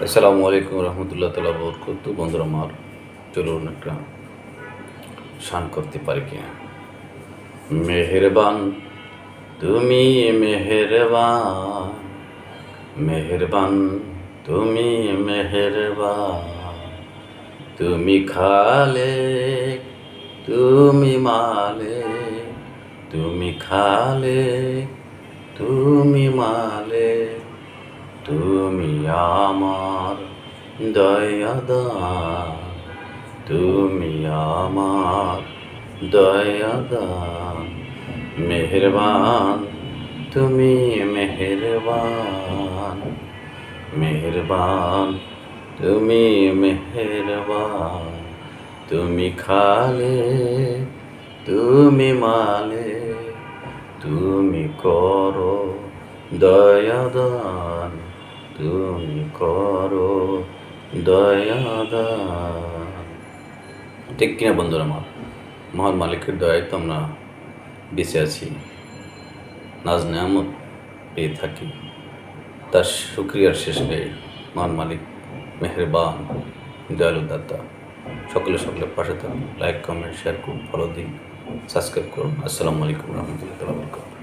আসসালামু আলাইকুম রহমতুল্লাহ তালা বরকত। বন্ধুরা আমার, চলুন একটা শান করতে পারি কিনা। মেহেরবান তুমি, মেহেরবান মেহেরবান তুমি, মেহেরবান তুমি খালেক, তুমি মালিক, তুমি খালেক, তুমি মালিক, তুমি আমার দয়াদান, তুমি আমার দয়াদান। মেহেরবান তুমি, মেহেরবান মেহেরবান তুমি, মেহেরবান তুমি খালেক, তুমি মালিক, তুমি করো দয়াদান, তুমি করো দয়াদান। ঠিক কিনা বন্ধুরা আমার? মহান মালিকের দয়ায় তো আমরা বেঁচে আছি, নাজ নেয়ামত পেয়ে থাকি। তার শুকরিয়ার শেষ নেই। মহান মালিক মেহেরবান, দয়ালু দাতা। সকলের পাশে থাকুন, লাইক কমেন্ট শেয়ার করুন, ফলো দিন, সাবস্ক্রাইব করুন। আসসালামু আলাইকুম রহমতুল্লাহ।